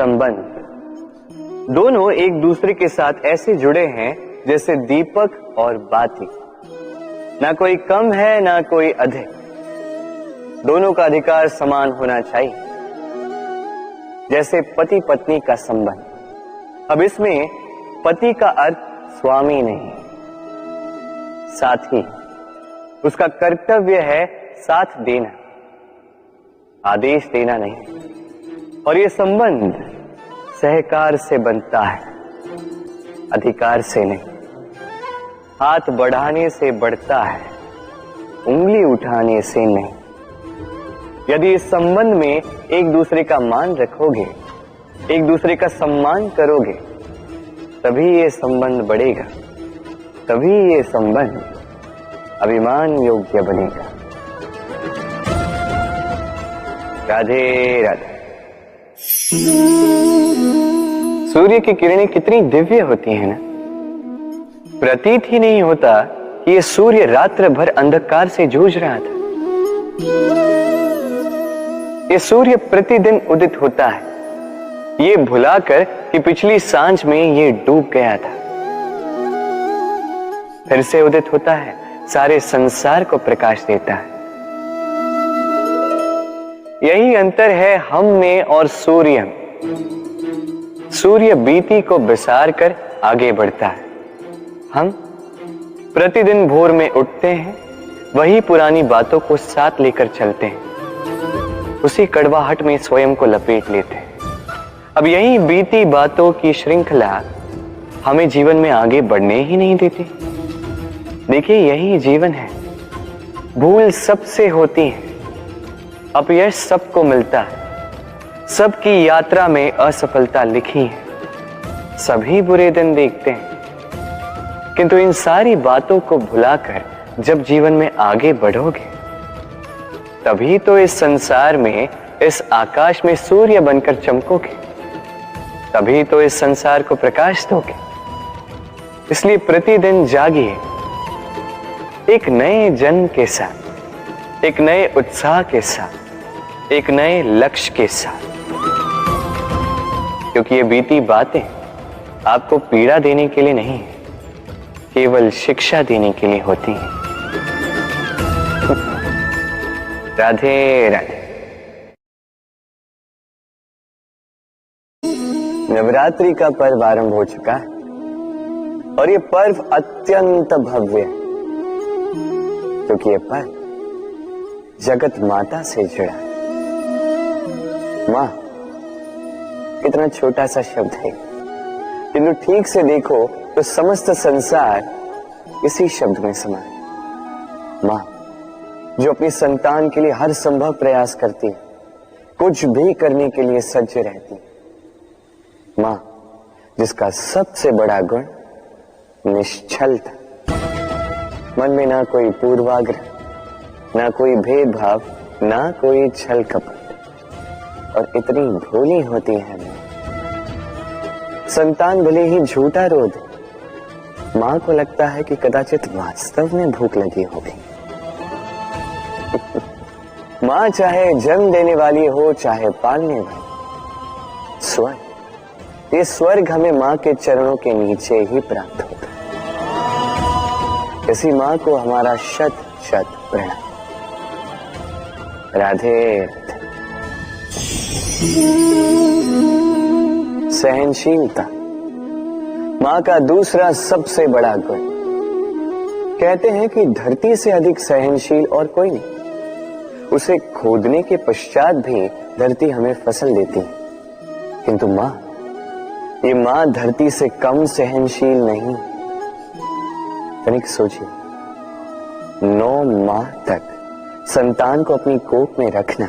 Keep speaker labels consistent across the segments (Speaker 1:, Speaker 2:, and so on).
Speaker 1: संबंध दोनों एक दूसरे के साथ ऐसे जुड़े हैं जैसे दीपक और बाती। ना कोई कम है ना कोई अधिक, दोनों का अधिकार समान होना चाहिए, जैसे पति पत्नी का संबंध। अब इसमें पति का अर्थ स्वामी नहीं, साथी। उसका कर्तव्य है साथ देना, आदेश देना नहीं। और यह संबंध सहकार से बनता है, अधिकार से नहीं। हाथ बढ़ाने से बढ़ता है, उंगली उठाने से नहीं। यदि इस संबंध में एक दूसरे का मान रखोगे, एक दूसरे का सम्मान करोगे, तभी ये संबंध बढ़ेगा, तभी ये संबंध अभिमान योग्य बनेगा। राधे राधे। सूर्य की किरणें कितनी दिव्य होती हैं ना। प्रतीत ही नहीं होता कि ये सूर्य रात्र भर अंधकार से जूझ रहा था। ये सूर्य प्रतिदिन उदित होता है, ये भुलाकर कि पिछली सांझ में ये डूब गया था। फिर से उदित होता है, सारे संसार को प्रकाश देता है। यही अंतर है हम में और सूर्य में। सूर्य बीती को बिसार कर आगे बढ़ता है, हम प्रतिदिन भोर में उठते हैं, वही पुरानी बातों को साथ लेकर चलते हैं, उसी कड़वाहट में स्वयं को लपेट लेते हैं। अब यही बीती बातों की श्रृंखला हमें जीवन में आगे बढ़ने ही नहीं देती। देखिए, यही जीवन है। भूल सबसे होती है, अपयश सबको मिलता है, सबकी यात्रा में असफलता लिखी है, सभी बुरे दिन देखते हैं। किंतु इन सारी बातों को भुलाकर जब जीवन में आगे बढ़ोगे, तभी तो इस संसार में, इस आकाश में सूर्य बनकर चमकोगे, तभी तो इस संसार को प्रकाश दोगे। इसलिए प्रतिदिन जागिए, एक नए जन्म के साथ, एक नए उत्साह के साथ, एक नए लक्ष्य के साथ। क्योंकि ये बीती बातें आपको पीड़ा देने के लिए नहीं है, केवल शिक्षा देने के लिए होती हैं। राधे राधे। नवरात्रि का पर्व आरंभ हो चुका है और ये पर्व अत्यंत भव्य है, क्योंकि ये पर्व जगत माता से जुड़ा है। मां कितना छोटा सा शब्द है, किंतु ठीक से देखो तो समस्त संसार इसी शब्द में समा है। मां जो अपनी संतान के लिए हर संभव प्रयास करती है, कुछ भी करने के लिए सज्ज रहती है। मां जिसका सबसे बड़ा गुण निश्चलता, मन में ना कोई पूर्वाग्रह, ना कोई भेदभाव, ना कोई छल कपट, और इतनी भोली होती है मां। संतान भले ही झूठा रो दे, मां को लगता है कि कदाचित वास्तव में भूख लगी होगी। मां चाहे जन्म देने वाली हो, चाहे पालने वाली, स्वर्ग, ये स्वर्ग हमें मां के चरणों के नीचे ही प्राप्त होता है। इसी मां को हमारा शत शत प्रणाम। राधे। सहनशीलता मां का दूसरा सबसे बड़ा गुण। कहते हैं कि धरती से अधिक सहनशील और कोई नहीं। उसे खोदने के पश्चात भी धरती हमें फसल देती है, किंतु मां, ये मां धरती से कम सहनशील नहीं। तनिक सोचिए, 9 माह तक संतान को अपनी कोख में रखना,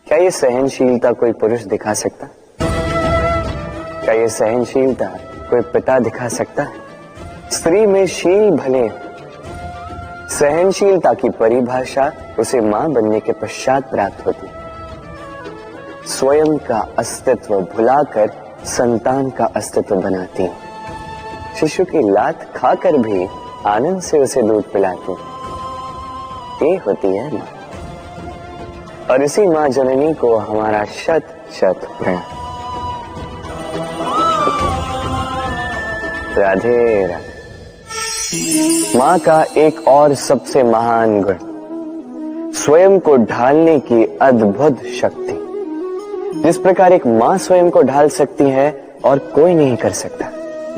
Speaker 1: क्या ये सहनशीलता कोई पुरुष दिखा सकता? क्या ये सहनशीलता कोई पिता दिखा सकता है? स्त्री में शील भले, सहनशीलता की परिभाषा उसे मां बनने के पश्चात प्राप्त होती। स्वयं का अस्तित्व भुलाकर संतान का अस्तित्व बनाती है। शिशु की लात खाकर भी आनंद से उसे दूध पिलाती है। ये होती है मां। और इसी मां जननी को हमारा शत शत प्रणाम। राधे राधे। मां का एक और सबसे महान गुण स्वयं को ढालने की अद्भुत शक्ति। जिस प्रकार एक मां स्वयं को ढाल सकती है और कोई नहीं कर सकता।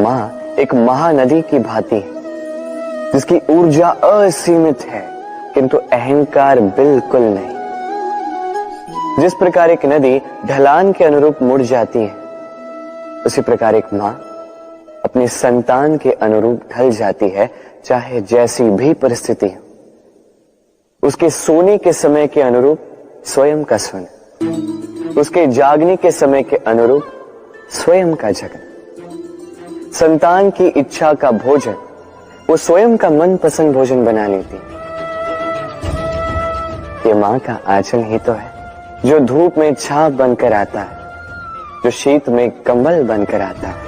Speaker 1: मां एक महानदी की भांति है जिसकी ऊर्जा असीमित है किंतु अहंकार बिल्कुल नहीं। जिस प्रकार एक नदी ढलान के अनुरूप मुड़ जाती है, उसी प्रकार एक मां अपने संतान के अनुरूप ढल जाती है, चाहे जैसी भी परिस्थिति हो। उसके सोने के समय के अनुरूप स्वयं का सोना, उसके जागने के समय के अनुरूप स्वयं का जगना। संतान की इच्छा का भोजन वो स्वयं का मनपसंद भोजन बना लेती। ये मां का आंचल ही तो है जो धूप में छाप बनकर आता है, जो शीत में कंबल बनकर आता है।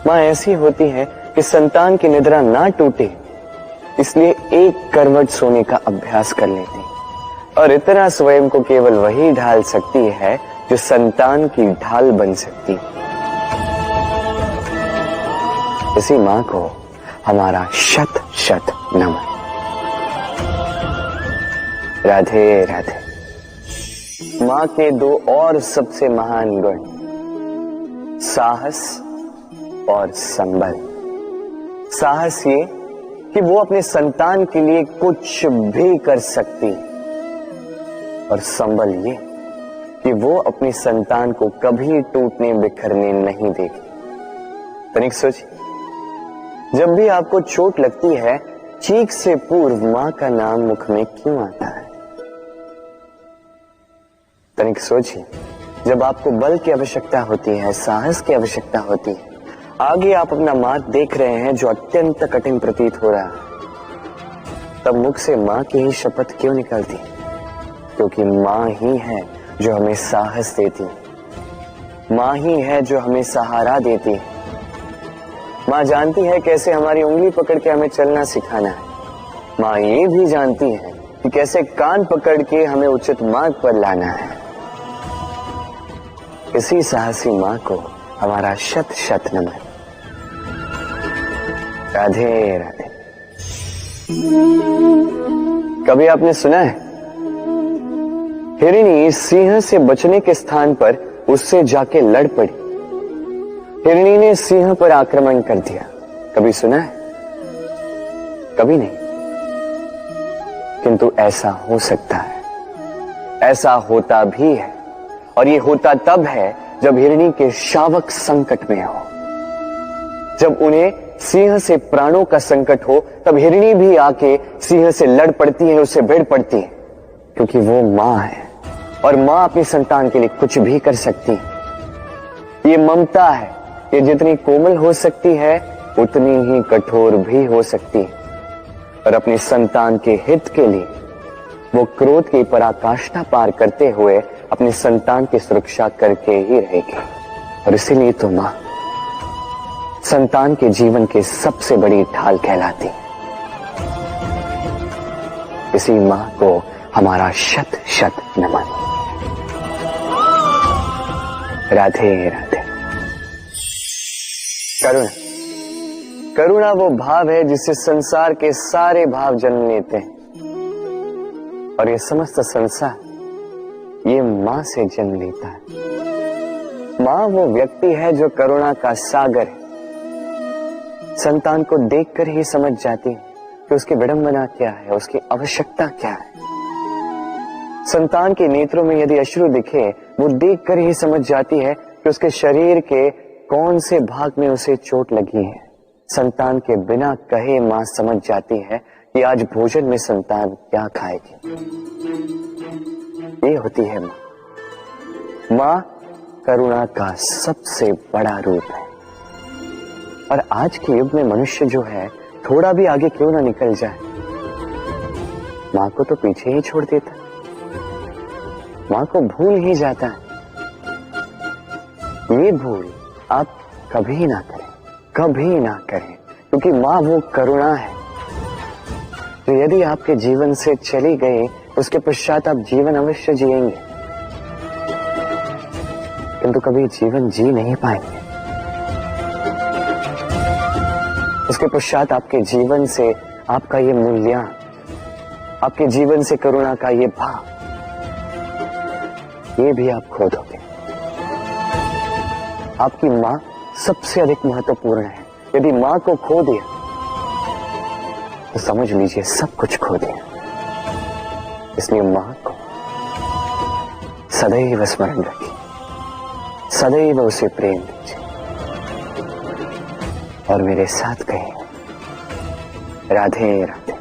Speaker 1: मां ऐसी होती है कि संतान की निद्रा ना टूटे, इसलिए एक करवट सोने का अभ्यास कर लेती और इतना स्वयं को केवल वही ढाल सकती है जो संतान की ढाल बन सकती। इसी मां को हमारा शत शत नमन। राधे राधे। मां के दो और सबसे महान गुण साहस और संबल। साहस ये कि वो अपने संतान के लिए कुछ भी कर सकती, और संबल ये कि वो अपनी संतान को कभी टूटने बिखरने नहीं देगी। तनिक सोचिए, जब भी आपको चोट लगती है, चीख से पूर्व मां का नाम मुख में क्यों आता है? तनिक सोचिए, जब आपको बल की आवश्यकता होती है, साहस की आवश्यकता होती है, आगे आप अपना मार्ग देख रहे हैं जो अत्यंत कठिन प्रतीत हो रहा है, तब मुख से मां की ही शपथ क्यों निकलती? क्योंकि मां ही है जो हमें साहस देती, मां ही है जो हमें सहारा देती। मां जानती है कैसे हमारी उंगली पकड़ के हमें चलना सिखाना है। मां ये भी जानती है कि कैसे कान पकड़ के हमें उचित मार्ग पर लाना है। इसी साहसी मां को हमारा शत शत नमन। राधे राधे। कभी आपने सुना है हिरणी सिंह से बचने के स्थान पर उससे जाके लड़ पड़ी? हिरणी ने सिंह पर आक्रमण कर दिया। कभी सुना है? कभी नहीं। किंतु ऐसा हो सकता है, ऐसा होता भी है, और ये होता तब है जब हिरणी के शावक संकट में हो। जब उन्हें सिंह से प्राणों का संकट हो, तब हिरणी भी आके सिंह से लड़ पड़ती है, उससे भिड़ पड़ती है, क्योंकि वो मां है और मां अपनी संतान के लिए कुछ भी कर सकती है। ये ममता है, ये जितनी कोमल हो सकती है उतनी ही कठोर भी हो सकती है, और अपनी संतान के हित के लिए वो क्रोध की पराकाष्ठा पार करते हुए अपनी संतान की सुरक्षा करके ही रहेगी। और इसीलिए तो मां संतान के जीवन की सबसे बड़ी ढाल कहलाती। इसी मां को हमारा शत शत नमन। राधे राधे। करुणा। करुणा वो भाव है जिससे संसार के सारे भाव जन्म लेते हैं, और ये समस्त संसार ये मां से जन्म लेता है। मां वो व्यक्ति है जो करुणा का सागर है। संतान को देखकर ही समझ जाती है कि उसकी विडंबना क्या है, उसकी आवश्यकता क्या है। संतान के नेत्रों में यदि अश्रु दिखे, वो देखकर ही समझ जाती है कि उसके शरीर के कौन से भाग में उसे चोट लगी है। संतान के बिना कहे मां समझ जाती है कि आज भोजन में संतान क्या खाएगी। ये होती है मां। मां करुणा का सबसे बड़ा रूप है। और आज के युग में मनुष्य जो है, थोड़ा भी आगे क्यों ना निकल जाए, मां को तो पीछे ही छोड़ देता, मां को भूल ही जाता है। ये भूल आप कभी ना करें, कभी ना करें, क्योंकि मां वो करुणा है जो यदि आपके जीवन से चली गई उसके पश्चात आप जीवन अवश्य जिएंगे, किंतु कभी जीवन जी नहीं पाएंगे। उसके पश्चात आपके जीवन से आपका ये मूल्यांकन, आपके जीवन से करुणा का ये भाव, ये भी आप खो दोगे। आपकी मां सबसे अधिक महत्वपूर्ण है। यदि मां को खो दिया तो समझ लीजिए सब कुछ खो दिया। इसलिए मां को सदैव स्मरण रखिए, सदैव उसे प्रेम दीजिए और मेरे साथ कहिए, राधे राधे।